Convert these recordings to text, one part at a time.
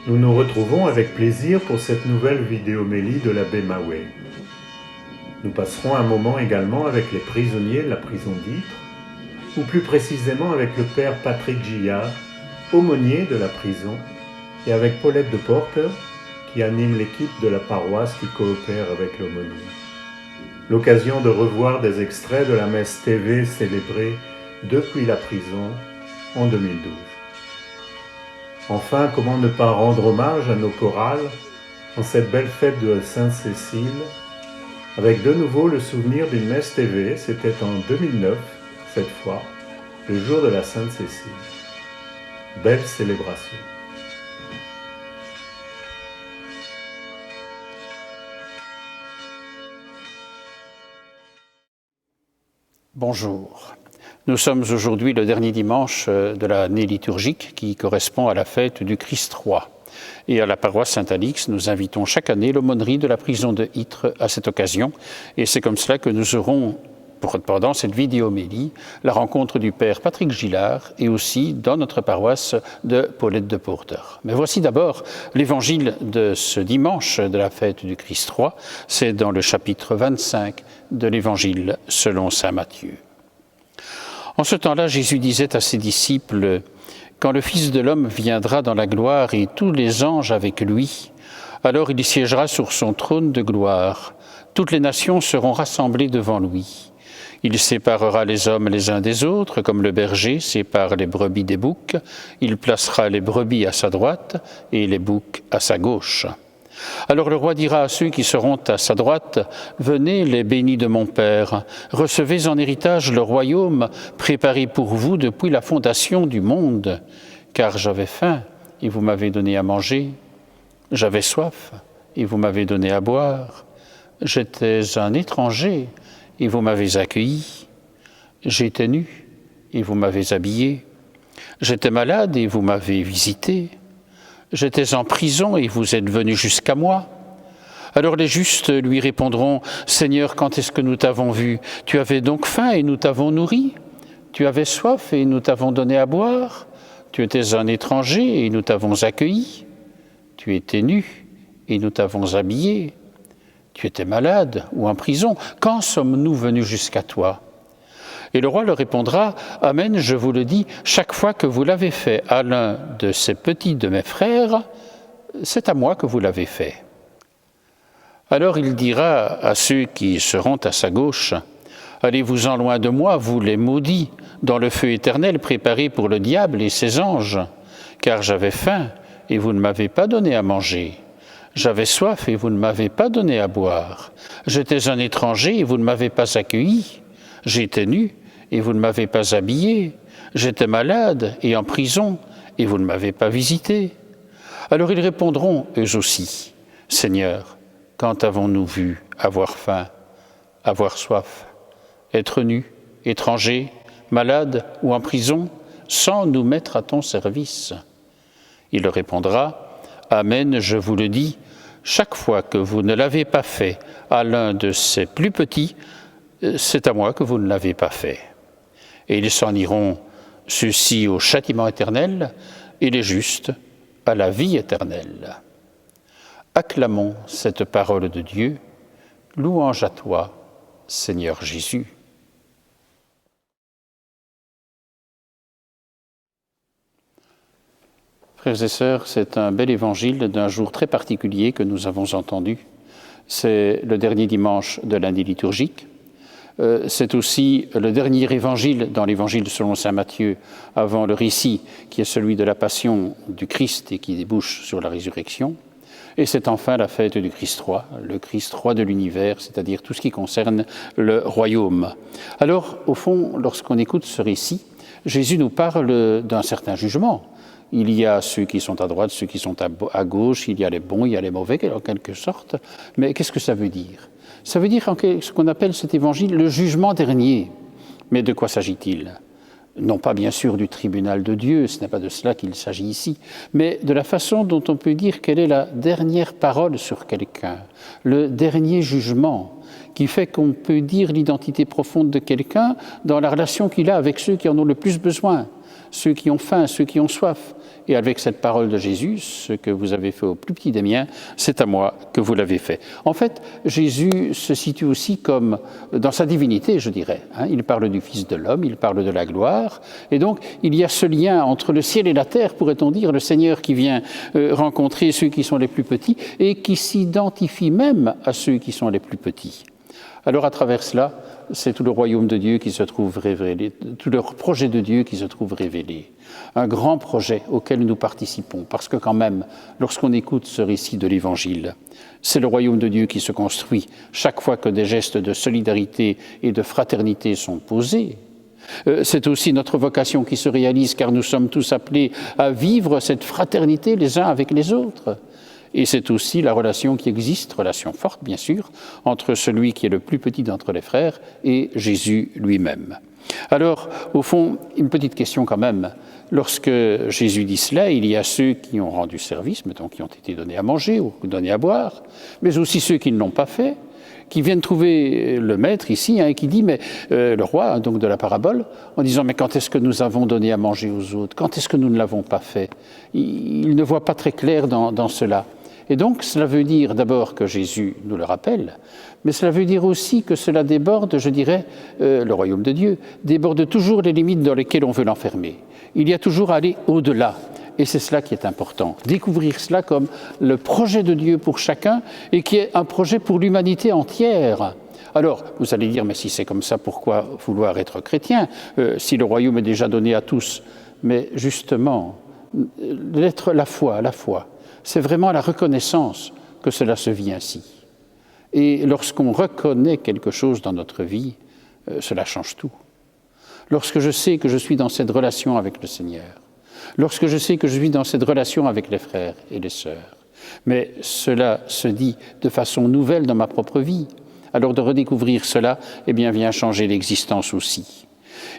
Nous nous retrouvons avec plaisir pour cette nouvelle vidéomélie de l'abbé Mahouet. Nous passerons un moment également avec les prisonniers de la prison d'Ypres, ou plus précisément avec le père Patrick Gillard, aumônier de la prison, et avec Paulette de Porter, qui anime l'équipe de la paroisse qui coopère avec l'aumônier. L'occasion de revoir des extraits de la messe TV célébrée depuis la prison en 2012. Enfin, comment ne pas rendre hommage à nos chorales en cette belle fête de Sainte-Cécile, avec de nouveau le souvenir d'une messe TV, c'était en 2009, cette fois, le jour de la Sainte-Cécile. Belle célébration. Bonjour. Nous sommes aujourd'hui le dernier dimanche de l'année liturgique qui correspond à la fête du Christ roi. Et à la paroisse Saint-Alix, nous invitons chaque année l'aumônerie de la prison de Ypres à cette occasion. Et c'est comme cela que nous aurons, pendant cette vidéomélie, la rencontre du père Patrick Gillard et aussi dans notre paroisse de Paulette de Porter. Mais voici d'abord l'évangile de ce dimanche de la fête du Christ roi. C'est dans le chapitre 25 de l'évangile selon saint Matthieu. En ce temps-là, Jésus disait à ses disciples, « Quand le Fils de l'homme viendra dans la gloire et tous les anges avec lui, alors il siégera sur son trône de gloire. Toutes les nations seront rassemblées devant lui. Il séparera les hommes les uns des autres, comme le berger sépare les brebis des boucs. Il placera les brebis à sa droite et les boucs à sa gauche. Alors le roi dira à ceux qui seront à sa droite, « Venez, les bénis de mon Père, recevez en héritage le royaume préparé pour vous depuis la fondation du monde. Car j'avais faim, et vous m'avez donné à manger. J'avais soif, et vous m'avez donné à boire. J'étais un étranger, et vous m'avez accueilli. J'étais nu, et vous m'avez habillé. J'étais malade, et vous m'avez visité. J'étais en prison et vous êtes venu jusqu'à moi. » Alors les justes lui répondront, « Seigneur, quand est-ce que nous t'avons vu? Tu avais donc faim et nous t'avons nourri. Tu avais soif et nous t'avons donné à boire. Tu étais un étranger et nous t'avons accueilli. Tu étais nu et nous t'avons habillé. Tu étais malade ou en prison. Quand sommes-nous venus jusqu'à toi? » Et le roi leur répondra, « Amen, je vous le dis, chaque fois que vous l'avez fait à l'un de ces petits de mes frères, c'est à moi que vous l'avez fait. » Alors il dira à ceux qui seront à sa gauche, « Allez-vous-en loin de moi, vous les maudits, dans le feu éternel préparé pour le diable et ses anges, car j'avais faim et vous ne m'avez pas donné à manger. J'avais soif et vous ne m'avez pas donné à boire. J'étais un étranger et vous ne m'avez pas accueilli. J'étais nu et vous ne m'avez pas habillé. J'étais malade et en prison, et vous ne m'avez pas visité. » Alors ils répondront, eux aussi, « Seigneur, quand avons-nous vu avoir faim, avoir soif, être nus, étrangers, malades ou en prison, sans nous mettre à ton service ?» Il leur répondra, « Amen, je vous le dis, chaque fois que vous ne l'avez pas fait à l'un de ces plus petits, c'est à moi que vous ne l'avez pas fait. » Et ils s'en iront, ceux-ci au châtiment éternel, et les justes à la vie éternelle. Acclamons cette parole de Dieu. Louange à toi, Seigneur Jésus. Frères et sœurs, c'est un bel évangile d'un jour très particulier que nous avons entendu. C'est le dernier dimanche de l'année liturgique. C'est aussi le dernier évangile dans l'évangile selon saint Matthieu, avant le récit qui est celui de la passion du Christ et qui débouche sur la résurrection. Et c'est enfin la fête du Christ roi, le Christ roi de l'univers, c'est-à-dire tout ce qui concerne le royaume. Alors, au fond, lorsqu'on écoute ce récit, Jésus nous parle d'un certain jugement. Il y a ceux qui sont à droite, ceux qui sont à gauche, il y a les bons, il y a les mauvais, en quelque sorte. Mais qu'est-ce que ça veut dire? Ça veut dire ce qu'on appelle cet évangile le jugement dernier. Mais de quoi s'agit-il? Non pas bien sûr du tribunal de Dieu, ce n'est pas de cela qu'il s'agit ici, mais de la façon dont on peut dire quelle est la dernière parole sur quelqu'un, le dernier jugement, qui fait qu'on peut dire l'identité profonde de quelqu'un dans la relation qu'il a avec ceux qui en ont le plus besoin, ceux qui ont faim, ceux qui ont soif, Et avec cette parole de Jésus, ce que vous avez fait au plus petit des miens, c'est à moi que vous l'avez fait. En fait, Jésus se situe aussi comme dans sa divinité, je dirais. Il parle du Fils de l'homme, il parle de la gloire. Et donc, il y a ce lien entre le ciel et la terre, pourrait-on dire, le Seigneur qui vient rencontrer ceux qui sont les plus petits et qui s'identifie même à ceux qui sont les plus petits. Alors, à travers cela, c'est tout le royaume de Dieu qui se trouve révélé, tout le projet de Dieu qui se trouve révélé. Un grand projet auquel nous participons, parce que quand même, lorsqu'on écoute ce récit de l'Évangile, c'est le royaume de Dieu qui se construit chaque fois que des gestes de solidarité et de fraternité sont posés. C'est aussi notre vocation qui se réalise, car nous sommes tous appelés à vivre cette fraternité les uns avec les autres. Et c'est aussi la relation qui existe, relation forte bien sûr, entre celui qui est le plus petit d'entre les frères et Jésus lui-même. Alors, au fond, une petite question quand même. Lorsque Jésus dit cela, il y a ceux qui ont rendu service, mettons qui ont été donnés à manger ou donnés à boire, mais aussi ceux qui ne l'ont pas fait, qui viennent trouver le maître ici et qui dit, mais le roi, donc de la parabole, en disant, mais quand est-ce que nous avons donné à manger aux autres? Quand est-ce que nous ne l'avons pas fait? Il ne voit pas très clair dans cela. Et donc, cela veut dire d'abord que Jésus nous le rappelle, mais cela veut dire aussi que cela déborde, je dirais, le royaume de Dieu, déborde toujours les limites dans lesquelles on veut l'enfermer. Il y a toujours à aller au-delà. Et c'est cela qui est important. Découvrir cela comme le projet de Dieu pour chacun et qui est un projet pour l'humanité entière. Alors, vous allez dire, mais si c'est comme ça, pourquoi vouloir être chrétien si le royaume est déjà donné à tous? Mais justement, la foi, c'est vraiment la reconnaissance que cela se vit ainsi. Et lorsqu'on reconnaît quelque chose dans notre vie, cela change tout. Lorsque je sais que je suis dans cette relation avec le Seigneur, lorsque je sais que je vis dans cette relation avec les frères et les sœurs, mais cela se dit de façon nouvelle dans ma propre vie, alors de redécouvrir cela, eh bien, vient changer l'existence aussi.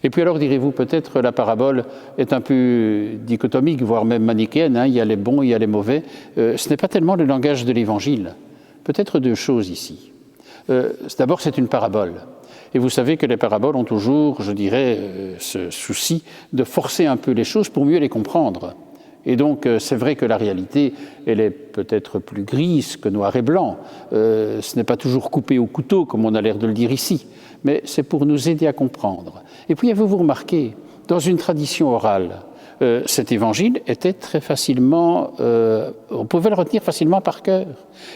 Et puis alors, direz-vous, peut-être la parabole est un peu dichotomique, voire même manichéenne, il y a les bons, il y a les mauvais. Ce n'est pas tellement le langage de l'Évangile. Peut-être deux choses ici. D'abord, c'est une parabole. Et vous savez que les paraboles ont toujours, je dirais, ce souci de forcer un peu les choses pour mieux les comprendre. Et donc, c'est vrai que la réalité, elle est peut-être plus grise que noir et blanc. Ce n'est pas toujours coupé au couteau, comme on a l'air de le dire ici, mais c'est pour nous aider à comprendre. Et puis, avez-vous remarqué, dans une tradition orale, cet évangile était très facilement, on pouvait le retenir facilement par cœur.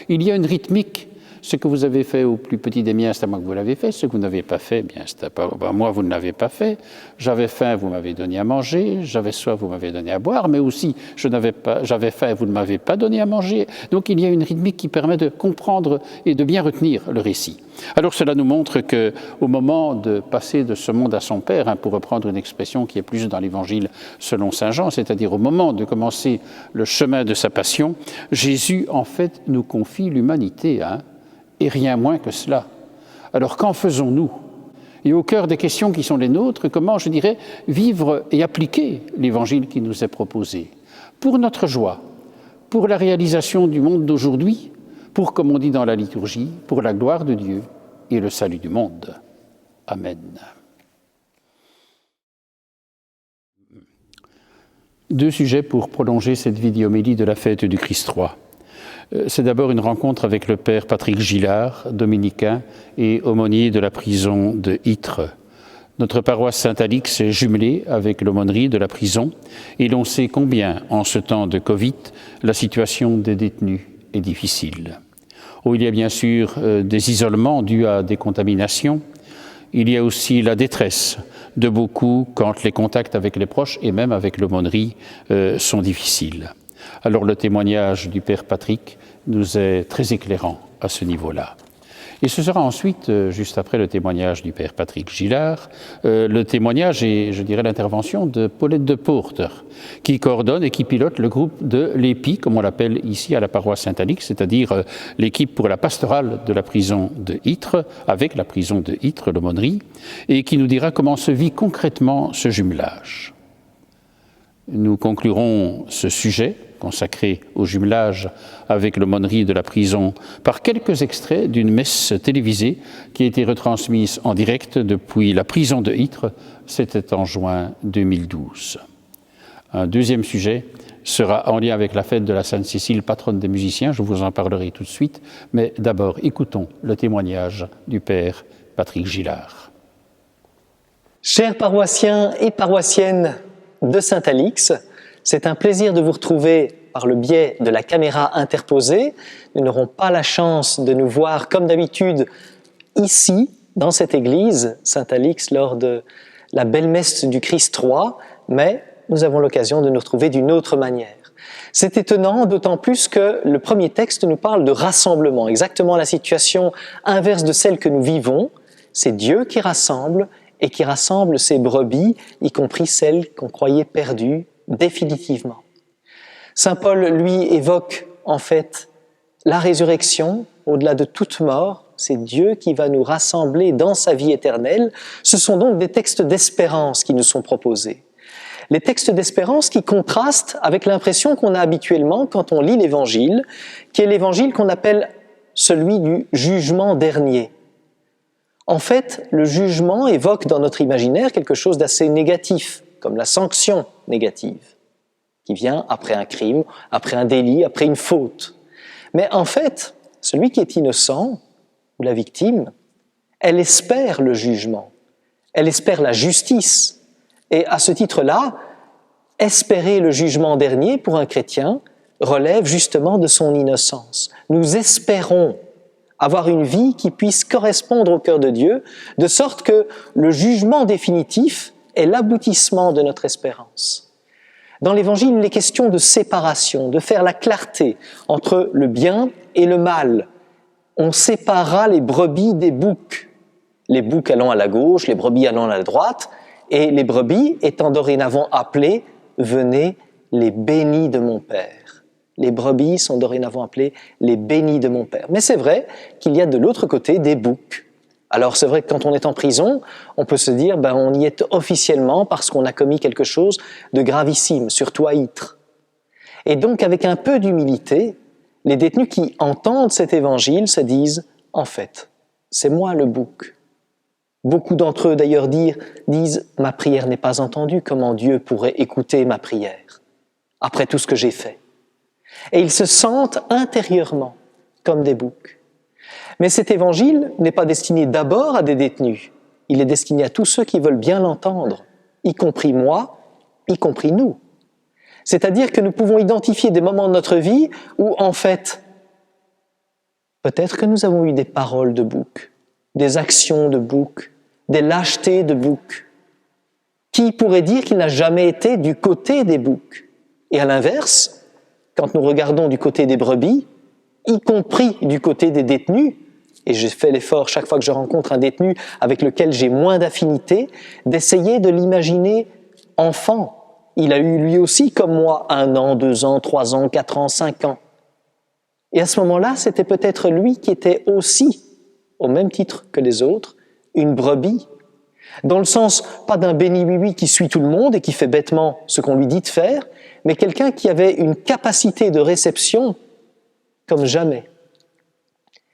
Il y a une rythmique. Ce que vous avez fait au plus petit des miens, c'est à moi que vous l'avez fait. Ce que vous n'avez pas fait, bien, c'est à moi, vous ne l'avez pas fait. J'avais faim, vous m'avez donné à manger. J'avais soif, vous m'avez donné à boire. Mais aussi, j'avais faim, vous ne m'avez pas donné à manger. Donc, il y a une rythmique qui permet de comprendre et de bien retenir le récit. Alors, cela nous montre qu'au moment de passer de ce monde à son Père, pour reprendre une expression qui est plus dans l'Évangile selon saint Jean, c'est-à-dire au moment de commencer le chemin de sa passion, Jésus, en fait, nous confie l'humanité, et rien moins que cela. Alors qu'en faisons-nous? Et au cœur des questions qui sont les nôtres, comment, je dirais, vivre et appliquer l'Évangile qui nous est proposé? Pour notre joie, pour la réalisation du monde d'aujourd'hui, pour, comme on dit dans la liturgie, pour la gloire de Dieu et le salut du monde. Amen. Deux sujets pour prolonger cette vidéo-homélie de la fête du Christ roi. C'est d'abord une rencontre avec le père Patrick Gillard, dominicain et aumônier de la prison de Ytre. Notre paroisse Saint-Alix est jumelée avec l'aumônerie de la prison et l'on sait combien, en ce temps de Covid, la situation des détenus est difficile. Il y a bien sûr des isolements dus à des contaminations. Il y a aussi la détresse de beaucoup quand les contacts avec les proches et même avec l'aumônerie sont difficiles. Alors le témoignage du père Patrick nous est très éclairant à ce niveau-là. Et ce sera ensuite, juste après le témoignage du père Patrick Gillard, le témoignage et, je dirais, l'intervention de Paulette de Porter, qui coordonne et qui pilote le groupe de l'EPI, comme on l'appelle ici à la paroisse Saint-Alix, c'est-à-dire l'équipe pour la pastorale de la prison de Ytre, avec la prison de Ytre, l'aumônerie, et qui nous dira comment se vit concrètement ce jumelage. Nous conclurons ce sujet consacré au jumelage avec l'aumônerie de la prison par quelques extraits d'une messe télévisée qui a été retransmise en direct depuis la prison de Ytre, c'était en juin 2012. Un deuxième sujet sera en lien avec la fête de la Sainte Cécile, patronne des musiciens. Je vous en parlerai tout de suite. Mais d'abord, écoutons le témoignage du Père Patrick Gillard. Chers paroissiens et paroissiennes de Saint-Alix, c'est un plaisir de vous retrouver par le biais de la caméra interposée. Nous n'aurons pas la chance de nous voir comme d'habitude ici, dans cette église Saint-Alix, lors de la belle messe du Christ roi, mais nous avons l'occasion de nous retrouver d'une autre manière. C'est étonnant, d'autant plus que le premier texte nous parle de rassemblement, exactement la situation inverse de celle que nous vivons. C'est Dieu qui rassemble et qui rassemble ses brebis, y compris celles qu'on croyait perdues définitivement. Saint Paul, lui, évoque en fait la résurrection, au-delà de toute mort. C'est Dieu qui va nous rassembler dans sa vie éternelle. Ce sont donc des textes d'espérance qui nous sont proposés. Les textes d'espérance qui contrastent avec l'impression qu'on a habituellement quand on lit l'Évangile, qui est l'Évangile qu'on appelle celui du jugement dernier. En fait, le jugement évoque dans notre imaginaire quelque chose d'assez négatif, comme la sanction négative, qui vient après un crime, après un délit, après une faute. Mais en fait, celui qui est innocent, ou la victime, elle espère le jugement, elle espère la justice. Et à ce titre-là, espérer le jugement dernier pour un chrétien relève justement de son innocence. Nous espérons avoir une vie qui puisse correspondre au cœur de Dieu, de sorte que le jugement définitif est l'aboutissement de notre espérance. Dans l'Évangile, il est question de séparation, de faire la clarté entre le bien et le mal. On séparera les brebis des boucs, les boucs allant à la gauche, les brebis allant à la droite, et les brebis étant dorénavant appelées « venez les bénis de mon Père ». Les brebis sont dorénavant appelées les bénis de mon Père. Mais c'est vrai qu'il y a de l'autre côté des boucs. Alors c'est vrai que quand on est en prison, on peut se dire on y est officiellement parce qu'on a commis quelque chose de gravissime, surtout à Ytre. Et donc avec un peu d'humilité, les détenus qui entendent cet évangile se disent « en fait, c'est moi le bouc ». Beaucoup d'entre eux d'ailleurs disent « ma prière n'est pas entendue, comment Dieu pourrait écouter ma prière après tout ce que j'ai fait ?» Et ils se sentent intérieurement comme des boucs. Mais cet évangile n'est pas destiné d'abord à des détenus, il est destiné à tous ceux qui veulent bien l'entendre, y compris moi, y compris nous. C'est-à-dire que nous pouvons identifier des moments de notre vie où, en fait, peut-être que nous avons eu des paroles de bouc, des actions de bouc, des lâchetés de bouc. Qui pourrait dire qu'il n'a jamais été du côté des boucs? Et à l'inverse, quand nous regardons du côté des brebis, y compris du côté des détenus, et j'ai fait l'effort chaque fois que je rencontre un détenu avec lequel j'ai moins d'affinité, d'essayer de l'imaginer enfant. Il a eu lui aussi, comme moi, 1 an, 2 ans, 3 ans, 4 ans, 5 ans. Et à ce moment-là, c'était peut-être lui qui était aussi, au même titre que les autres, une brebis. Dans le sens, pas d'un béni-oui-oui qui suit tout le monde et qui fait bêtement ce qu'on lui dit de faire, mais quelqu'un qui avait une capacité de réception comme jamais,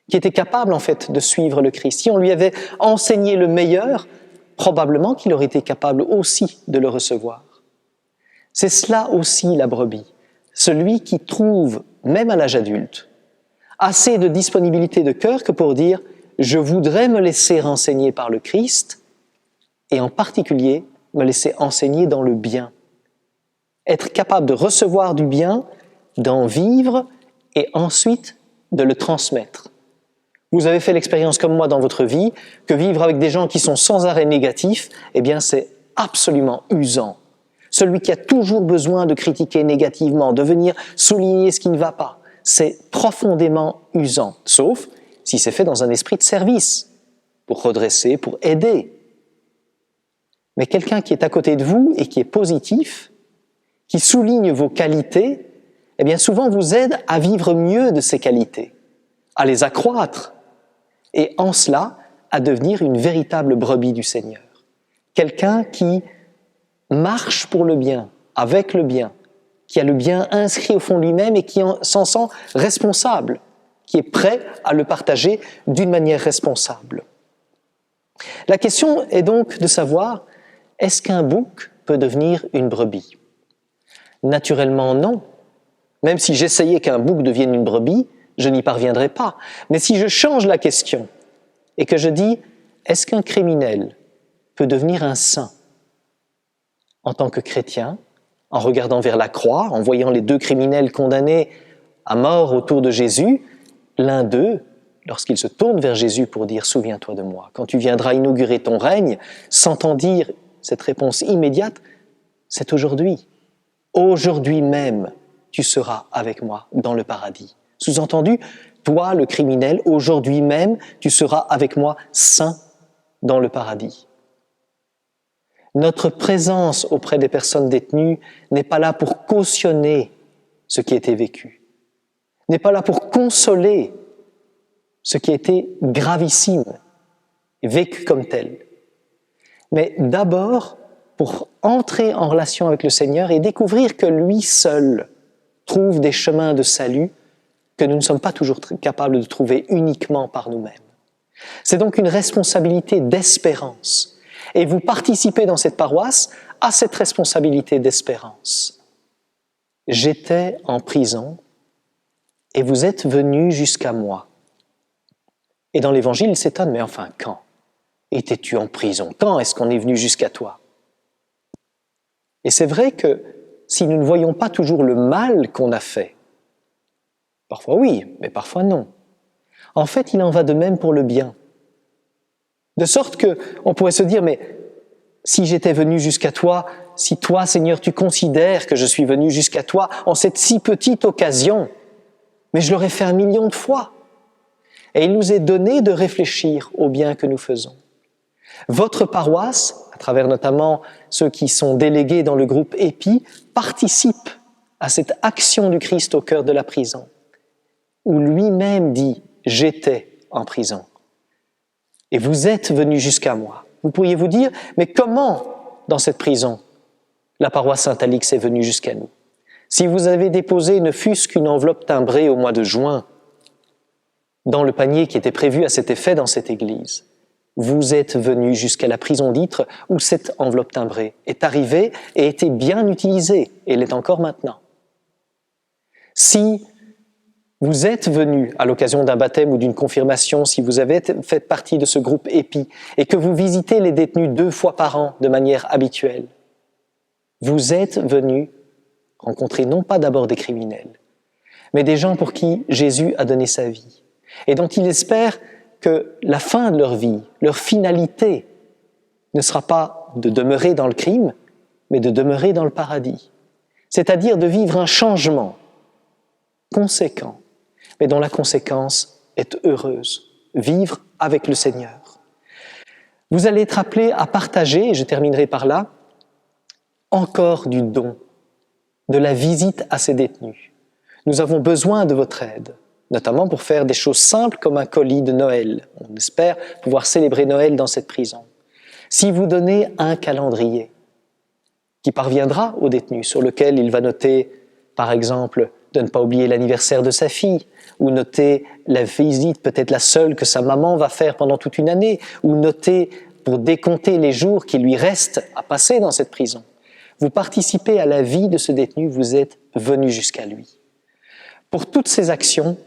qui était capable en fait de suivre le Christ. Si on lui avait enseigné le meilleur, probablement qu'il aurait été capable aussi de le recevoir. C'est cela aussi la brebis, celui qui trouve, même à l'âge adulte, assez de disponibilité de cœur que pour dire « je voudrais me laisser renseigner par le Christ » et en particulier me laisser enseigner dans le bien. Être capable de recevoir du bien, d'en vivre et ensuite de le transmettre. Vous avez fait l'expérience comme moi dans votre vie que vivre avec des gens qui sont sans arrêt négatifs, eh bien c'est absolument usant. Celui qui a toujours besoin de critiquer négativement, de venir souligner ce qui ne va pas, c'est profondément usant, sauf si c'est fait dans un esprit de service, pour redresser, pour aider. Mais quelqu'un qui est à côté de vous et qui est positif, qui souligne vos qualités, eh bien souvent vous aide à vivre mieux de ces qualités, à les accroître, et en cela, à devenir une véritable brebis du Seigneur. Quelqu'un qui marche pour le bien, avec le bien, qui a le bien inscrit au fond de lui-même et qui s'en sent responsable, qui est prêt à le partager d'une manière responsable. La question est donc de savoir, est-ce qu'un bouc peut devenir une brebis ? Naturellement, non. Même si j'essayais qu'un bouc devienne une brebis, je n'y parviendrais pas. Mais si je change la question et que je dis « Est-ce qu'un criminel peut devenir un saint ?» En tant que chrétien, en regardant vers la croix, en voyant les deux criminels condamnés à mort autour de Jésus, l'un d'eux, lorsqu'il se tourne vers Jésus pour dire « Souviens-toi de moi », quand tu viendras inaugurer ton règne, s'entend dire cette réponse immédiate « C'est aujourd'hui. Aujourd'hui même, tu seras avec moi dans le paradis. » Sous-entendu, toi, le criminel, aujourd'hui même, tu seras avec moi saint dans le paradis. Notre présence auprès des personnes détenues n'est pas là pour cautionner ce qui a été vécu, n'est pas là pour consoler ce qui a été gravissime, vécu comme tel, mais d'abord pour entrer en relation avec le Seigneur et découvrir que lui seul trouve des chemins de salut que nous ne sommes pas toujours capables de trouver uniquement par nous-mêmes. C'est donc une responsabilité d'espérance. Et vous participez dans cette paroisse à cette responsabilité d'espérance. J'étais en prison et vous êtes venus jusqu'à moi. Et dans l'Évangile, il s'étonne, mais enfin, quand étais-tu en prison? Quand est-ce qu'on est venu jusqu'à toi? Et c'est vrai que si nous ne voyons pas toujours le mal qu'on a fait, parfois oui, mais parfois non, en fait, il en va de même pour le bien. De sorte qu'on pourrait se dire, mais si j'étais venu jusqu'à toi, si toi, Seigneur, tu considères que je suis venu jusqu'à toi en cette si petite occasion, mais je l'aurais fait 1 million de fois. Et il nous est donné de réfléchir au bien que nous faisons. Votre paroisse, à travers notamment ceux qui sont délégués dans le groupe EPI, participe à cette action du Christ au cœur de la prison, où lui-même dit « j'étais en prison ». Et vous êtes venus jusqu'à moi. Vous pourriez vous dire, mais comment, dans cette prison, la paroisse Saint-Alix est venue jusqu'à nous? Si vous avez déposé ne fût-ce qu'une enveloppe timbrée au mois de juin, dans le panier qui était prévu à cet effet dans cette église, vous êtes venus jusqu'à la prison d'Ytre où cette enveloppe timbrée est arrivée et était bien utilisée, et elle est encore maintenant. Si vous êtes venu à l'occasion d'un baptême ou d'une confirmation, si vous avez fait partie de ce groupe EPI et que vous visitez les détenus 2 fois par an de manière habituelle, vous êtes venu rencontrer non pas d'abord des criminels, mais des gens pour qui Jésus a donné sa vie et dont il espère que la fin de leur vie, leur finalité, ne sera pas de demeurer dans le crime, mais de demeurer dans le paradis. C'est-à-dire de vivre un changement conséquent, mais dont la conséquence est heureuse, vivre avec le Seigneur. Vous allez être appelés à partager, et je terminerai par là, encore du don, de la visite à ces détenus. Nous avons besoin de votre aide, notamment pour faire des choses simples comme un colis de Noël. On espère pouvoir célébrer Noël dans cette prison. Si vous donnez un calendrier qui parviendra au détenu, sur lequel il va noter, par exemple, de ne pas oublier l'anniversaire de sa fille, ou noter la visite, peut-être la seule que sa maman va faire pendant toute une année, ou noter pour décompter les jours qui lui restent à passer dans cette prison. Vous participez à la vie de ce détenu, vous êtes venu jusqu'à lui. Pour toutes ces actions,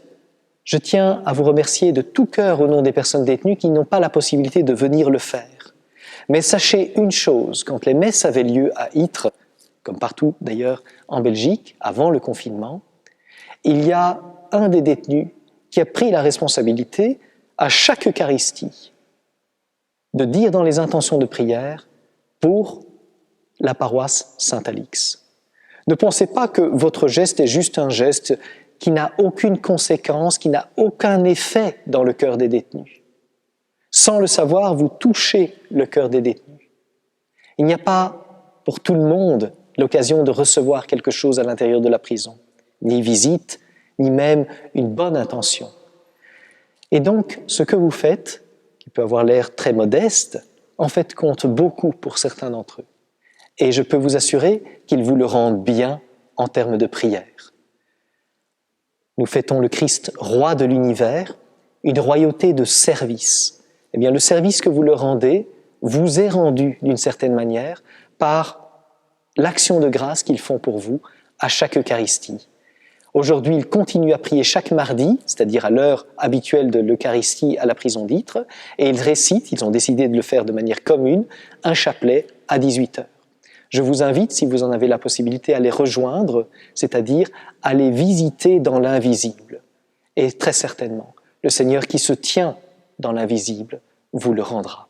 je tiens à vous remercier de tout cœur au nom des personnes détenues qui n'ont pas la possibilité de venir le faire. Mais sachez une chose, quand les messes avaient lieu à Ytre, comme partout d'ailleurs en Belgique, avant le confinement, il y a un des détenus qui a pris la responsabilité, à chaque Eucharistie, de dire dans les intentions de prière pour la paroisse Saint-Alix. Ne pensez pas que votre geste est juste un geste qui n'a aucune conséquence, qui n'a aucun effet dans le cœur des détenus. Sans le savoir, vous touchez le cœur des détenus. Il n'y a pas pour tout le monde l'occasion de recevoir quelque chose à l'intérieur de la prison, ni visite, ni même une bonne intention. Et donc, ce que vous faites, qui peut avoir l'air très modeste, en fait compte beaucoup pour certains d'entre eux. Et je peux vous assurer qu'ils vous le rendent bien en termes de prière. Nous fêtons le Christ, roi de l'univers, une royauté de service. Eh bien, le service que vous le rendez vous est rendu d'une certaine manière par l'action de grâce qu'ils font pour vous à chaque Eucharistie. Aujourd'hui, ils continuent à prier chaque mardi, c'est-à-dire à l'heure habituelle de l'Eucharistie à la prison d'Ytre, et ils récitent, ils ont décidé de le faire de manière commune, un chapelet à 18h. Je vous invite, si vous en avez la possibilité, à les rejoindre, c'est-à-dire à les visiter dans l'invisible. Et très certainement, le Seigneur qui se tient dans l'invisible vous le rendra.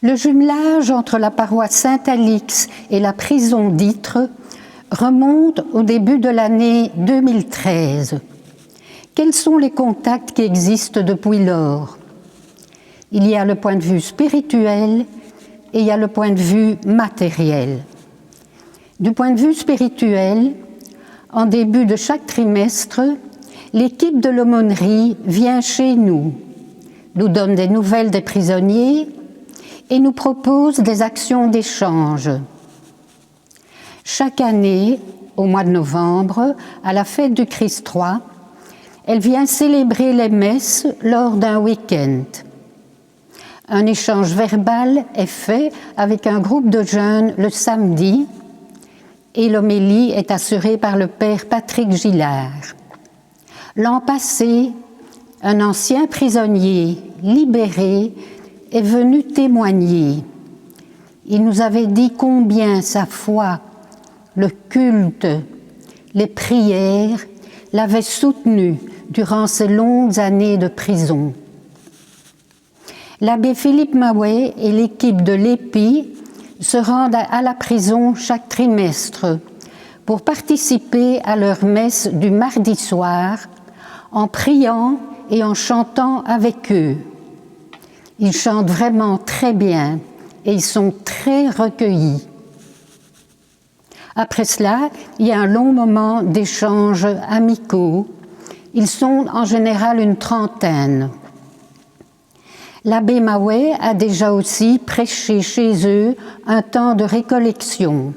Le jumelage entre la paroisse Saint-Alix et la prison d'Ytre remonte au début de l'année 2013. Quels sont les contacts qui existent depuis lors? Il y a le point de vue spirituel et il y a le point de vue matériel. Du point de vue spirituel, en début de chaque trimestre, l'équipe de l'aumônerie vient chez nous donne des nouvelles des prisonniers et nous propose des actions d'échange. Chaque année, au mois de novembre, à la fête du Christ roi, elle vient célébrer les messes lors d'un week-end. Un échange verbal est fait avec un groupe de jeunes le samedi et l'homélie est assurée par le père Patrick Gillard. L'an passé, un ancien prisonnier libéré est venu témoigner. Il nous avait dit combien sa foi, le culte, les prières l'avaient soutenu durant ces longues années de prison. L'abbé Philippe Maouet et l'équipe de l'EPI se rendent à la prison chaque trimestre pour participer à leur messe du mardi soir en priant et en chantant avec eux. Ils chantent vraiment très bien et ils sont très recueillis. Après cela, il y a un long moment d'échanges amicaux. Ils sont en général une trentaine. L'abbé Maouet a déjà aussi prêché chez eux un temps de récollection.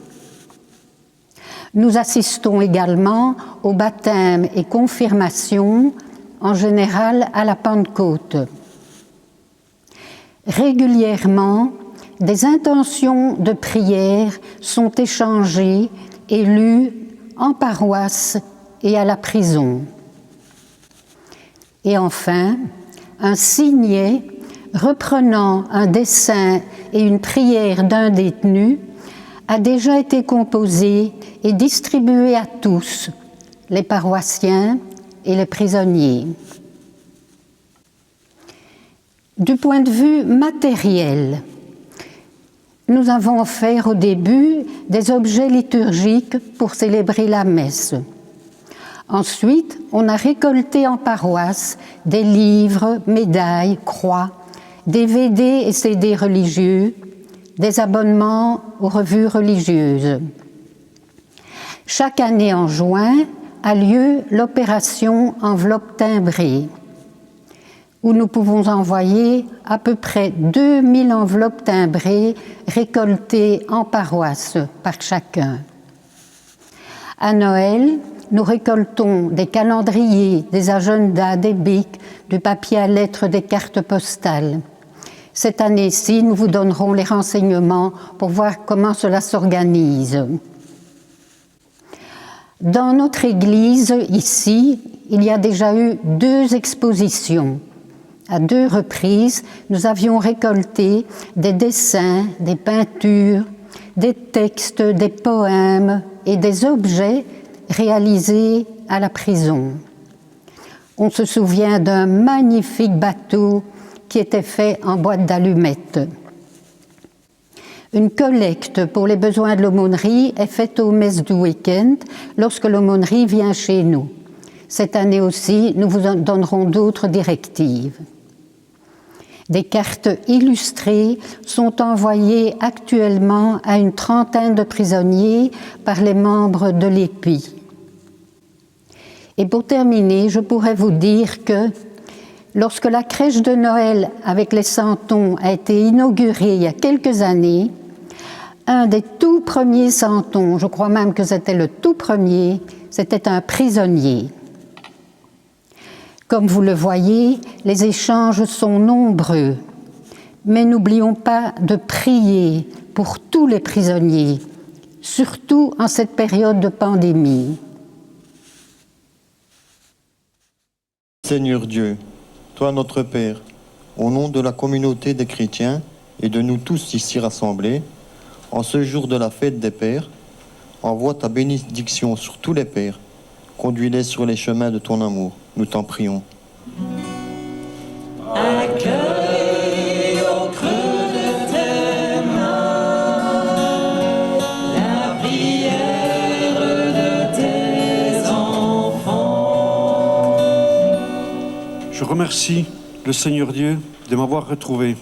Nous assistons également au baptême et confirmation, en général à la Pentecôte. Régulièrement, des intentions de prière sont échangées et lues en paroisse et à la prison. Et enfin, un signet reprenant un dessin et une prière d'un détenu a déjà été composé et distribué à tous, les paroissiens et les prisonniers. Du point de vue matériel, nous avons offert au début des objets liturgiques pour célébrer la messe. Ensuite, on a récolté en paroisse des livres, médailles, croix, DVD et CD religieux, des abonnements aux revues religieuses. Chaque année en juin a lieu l'opération enveloppe timbrée, où nous pouvons envoyer à peu près 2000 enveloppes timbrées récoltées en paroisse par chacun. À Noël, nous récoltons des calendriers, des agendas, des bics, du papier à lettres, des cartes postales. Cette année-ci, nous vous donnerons les renseignements pour voir comment cela s'organise. Dans notre église, ici, il y a déjà eu 2 expositions. À 2 reprises, nous avions récolté des dessins, des peintures, des textes, des poèmes et des objets réalisés à la prison. On se souvient d'un magnifique bateau qui était fait en boîte d'allumettes. Une collecte pour les besoins de l'aumônerie est faite aux messes du week-end lorsque l'aumônerie vient chez nous. Cette année aussi, nous vous donnerons d'autres directives. Des cartes illustrées sont envoyées actuellement à une trentaine de prisonniers par les membres de l'EPI. Et pour terminer, je pourrais vous dire que lorsque la crèche de Noël avec les santons a été inaugurée il y a quelques années, un des tout premiers santons, je crois même que c'était le tout premier, c'était un prisonnier. Comme vous le voyez, les échanges sont nombreux. mais n'oublions pas de prier pour tous les prisonniers, surtout en cette période de pandémie. Seigneur Dieu, toi notre Père, au nom de la communauté des chrétiens et de nous tous ici rassemblés, en ce jour de la fête des Pères, envoie ta bénédiction sur tous les Pères, conduis-les sur les chemins de ton amour, nous t'en prions. Accueille au creux de tes mains la prière de tes enfants. Je remercie le Seigneur Dieu de m'avoir retrouvé.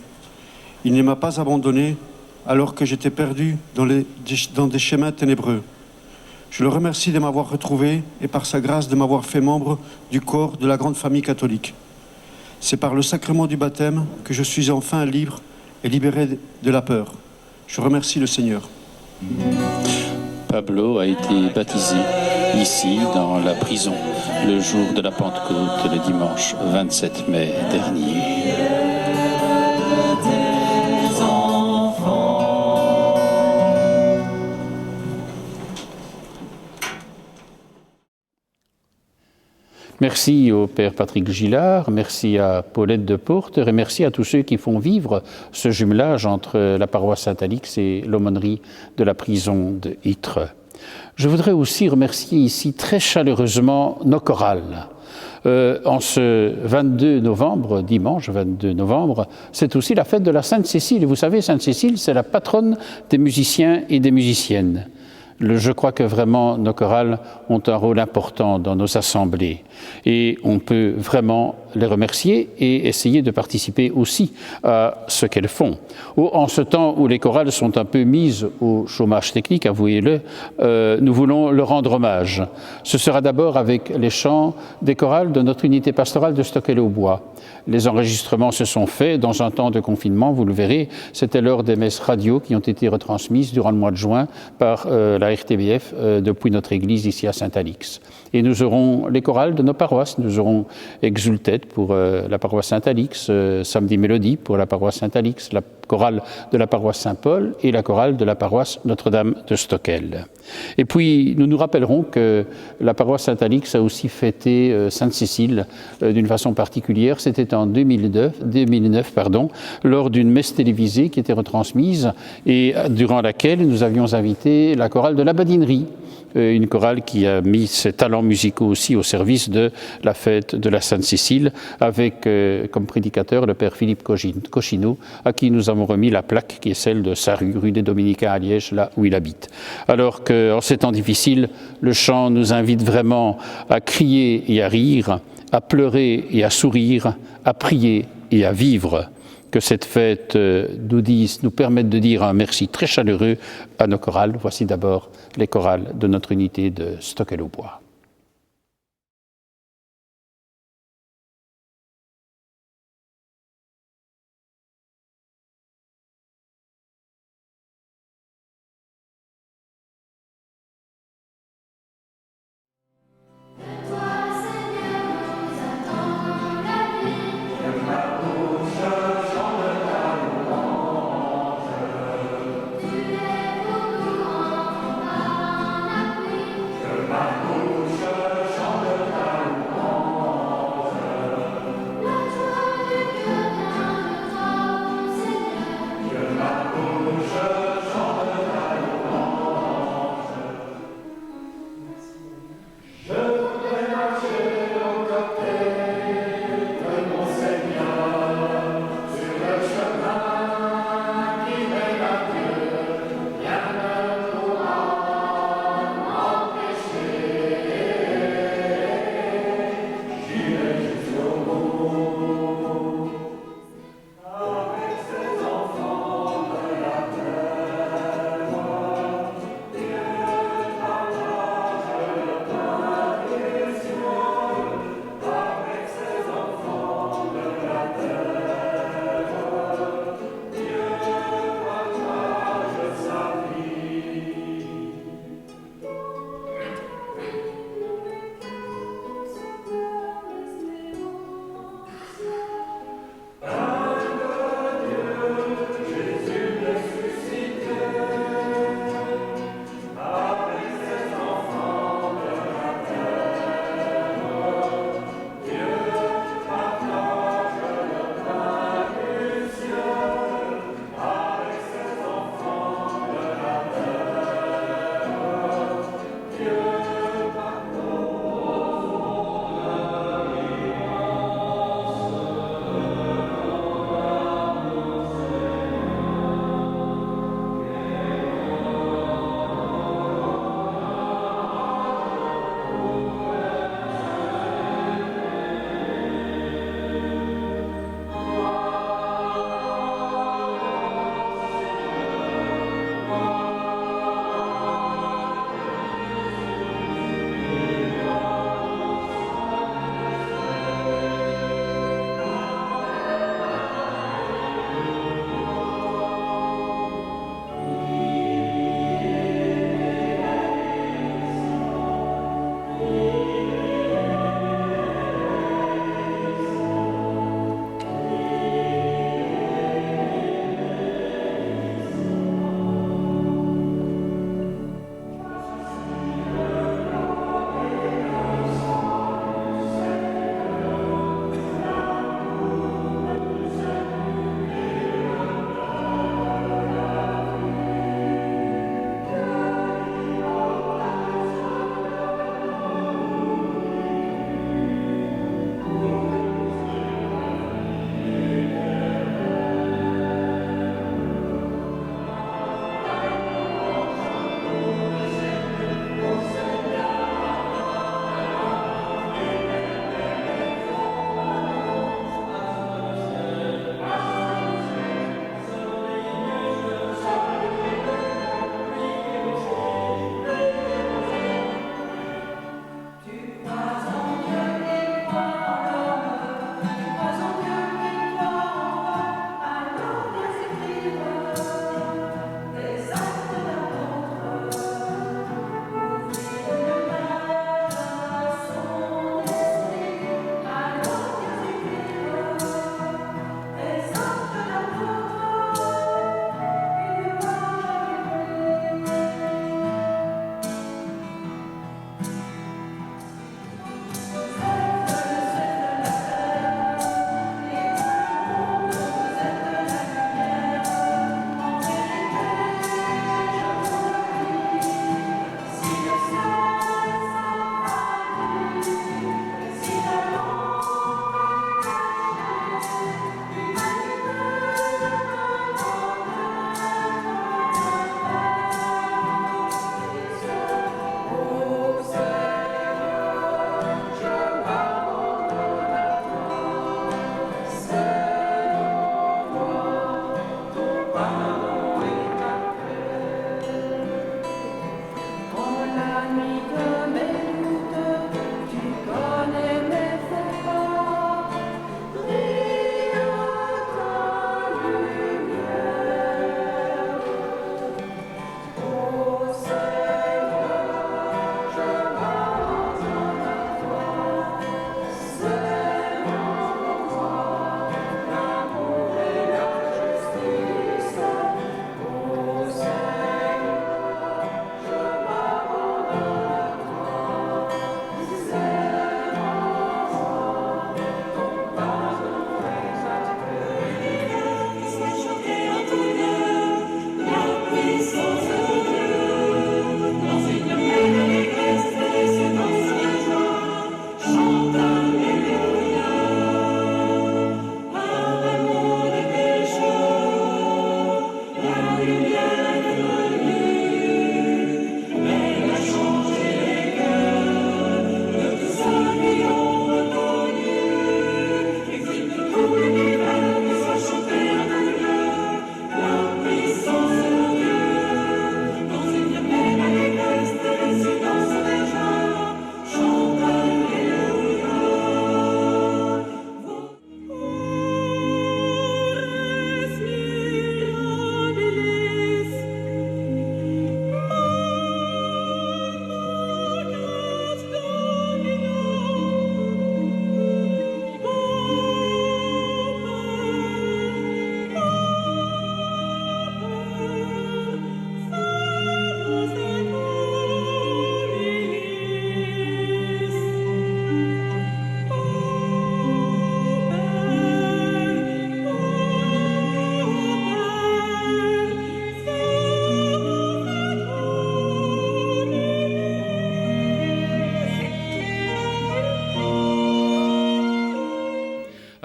Il ne m'a pas abandonné alors que j'étais perdu dans des chemins ténébreux. Je le remercie de m'avoir retrouvé et par sa grâce de m'avoir fait membre du corps de la grande famille catholique. C'est par le sacrement du baptême que je suis enfin libre et libéré de la peur. Je remercie le Seigneur. Pablo a été baptisé ici, dans la prison, le jour de la Pentecôte, le dimanche 27 mai dernier. Merci au Père Patrick Gillard, merci à Paulette de Porter et merci à tous ceux qui font vivre ce jumelage entre la paroisse Saint-Alix et l'aumônerie de la prison de Ytre. Je voudrais aussi remercier ici très chaleureusement nos chorales. En ce 22 novembre, dimanche 22 novembre, c'est aussi la fête de la Sainte-Cécile. Et vous savez, Sainte-Cécile, c'est la patronne des musiciens et des musiciennes. Je crois que vraiment nos chorales ont un rôle important dans nos assemblées et on peut vraiment les remercier et essayer de participer aussi à ce qu'elles font. En ce temps où les chorales sont un peu mises au chômage technique, avouez-le, nous voulons leur rendre hommage. Ce sera d'abord avec les chants des chorales de notre unité pastorale de Stockel-au-Bois. Les enregistrements se sont faits dans un temps de confinement, vous le verrez, c'était lors des messes radio qui ont été retransmises durant le mois de juin par la RTBF depuis notre église ici à Saint-Alix. Et nous aurons les chorales de nos paroisses, nous aurons Exultet pour la paroisse Saint-Alix, Samedi Mélodie pour la paroisse Saint-Alix, la chorale de la paroisse Saint-Paul et la chorale de la paroisse Notre-Dame de Stockel. Et puis nous nous rappellerons que la paroisse Saint-Alix a aussi fêté Sainte-Cécile d'une façon particulière, c'était en 2009 lors d'une messe télévisée qui était retransmise et durant laquelle nous avions invité la chorale de la Badinerie, une chorale qui a mis ses talents musicaux aussi au service de la fête de la Sainte-Cécile, avec comme prédicateur le père Philippe Cochineau, à qui nous avons remis la plaque qui est celle de sa rue des Dominicains à Liège, là où il habite. Alors qu'en ces temps difficiles, le chant nous invite vraiment à crier et à rire, à pleurer et à sourire, à prier et à vivre. Que cette fête nous permette de dire un merci très chaleureux à nos chorales. Voici d'abord les chorales de notre unité de Stockel-au-Bois. Amen.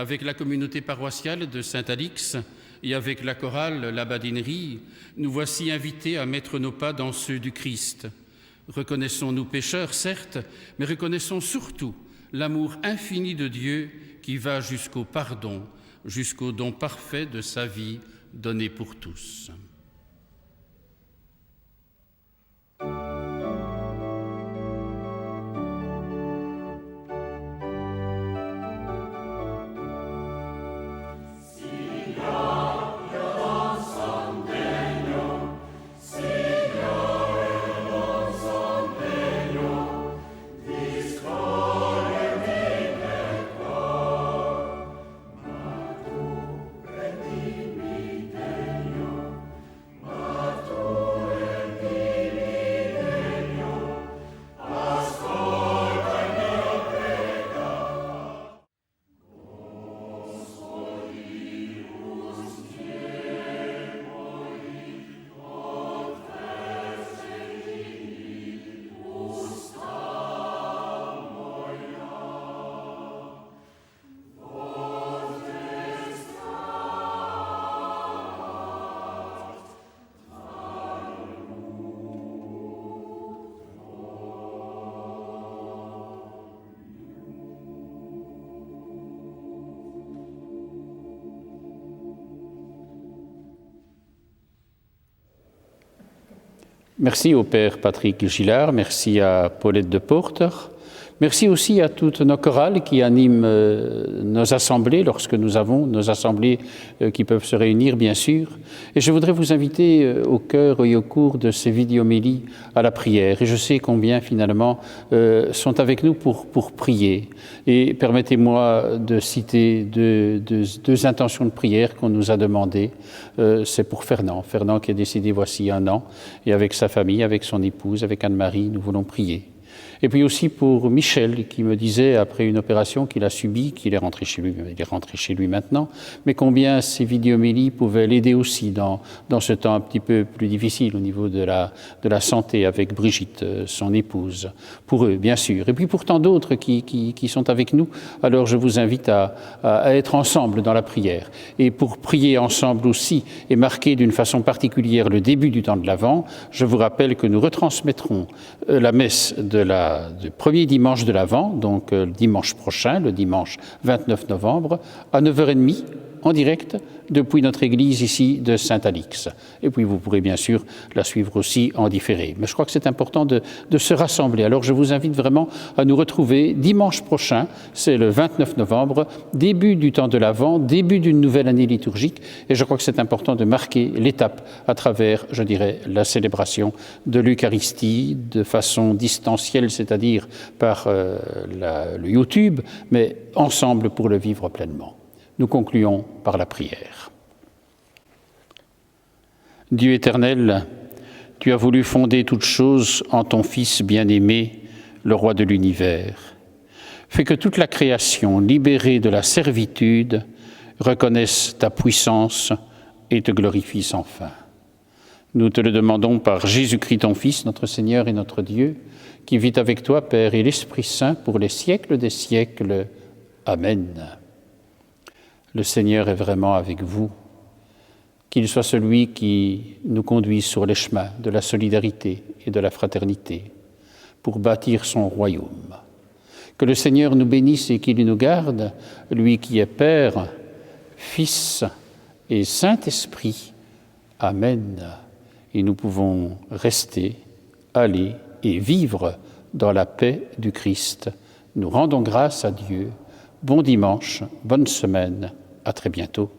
avec la communauté paroissiale de Saint-Alix et avec la chorale La Badinerie, nous voici invités à mettre nos pas dans ceux du Christ. Reconnaissons-nous pécheurs, certes, mais reconnaissons surtout l'amour infini de Dieu qui va jusqu'au pardon, jusqu'au don parfait de sa vie donnée pour tous. Merci au Père Patrick Gillard, merci à Paulette de Porter, merci aussi à toutes nos chorales qui animent nos assemblées lorsque nous avons nos assemblées qui peuvent se réunir, bien sûr. Et je voudrais vous inviter au cœur et au cours de ces vidéomélies à la prière. Et je sais combien, finalement, sont avec nous pour prier. Et permettez-moi de citer deux intentions de prière qu'on nous a demandées. C'est pour Fernand qui est décédé voici 1 an, et avec sa famille, avec son épouse, avec Anne-Marie, nous voulons prier. Et puis aussi pour Michel, qui me disait, après une opération qu'il a subie, qu'il est rentré chez lui, il est rentré chez lui maintenant, mais combien ces vidéomélies pouvaient l'aider aussi dans ce temps un petit peu plus difficile au niveau de la santé avec Brigitte, son épouse. Pour eux, bien sûr. Et puis pour tant d'autres qui sont avec nous, alors je vous invite à être ensemble dans la prière. Et pour prier ensemble aussi et marquer d'une façon particulière le début du temps de l'Avent, je vous rappelle que nous retransmettrons la messe du premier dimanche de l'Avent, donc le dimanche prochain, le dimanche 29 novembre, à 9h30, en direct, depuis notre église ici de Saint-Alix. Et puis vous pourrez bien sûr la suivre aussi en différé. Mais je crois que c'est important de se rassembler. Alors je vous invite vraiment à nous retrouver dimanche prochain, c'est le 29 novembre, début du temps de l'Avent, début d'une nouvelle année liturgique. Et je crois que c'est important de marquer l'étape à travers, je dirais, la célébration de l'Eucharistie de façon distancielle, c'est-à-dire par le YouTube, mais ensemble pour le vivre pleinement. Nous concluons par la prière. Dieu éternel, tu as voulu fonder toutes choses en ton Fils bien-aimé, le Roi de l'univers. Fais que toute la création, libérée de la servitude, reconnaisse ta puissance et te glorifie sans fin. Nous te le demandons par Jésus-Christ ton Fils, notre Seigneur et notre Dieu, qui vit avec toi, Père et l'Esprit Saint, pour les siècles des siècles. Amen. Le Seigneur est vraiment avec vous, qu'il soit celui qui nous conduise sur les chemins de la solidarité et de la fraternité pour bâtir son royaume. Que le Seigneur nous bénisse et qu'il nous garde, lui qui est Père, Fils et Saint-Esprit. Amen. Et nous pouvons rester, aller et vivre dans la paix du Christ. Nous rendons grâce à Dieu. Bon dimanche, bonne semaine, à très bientôt.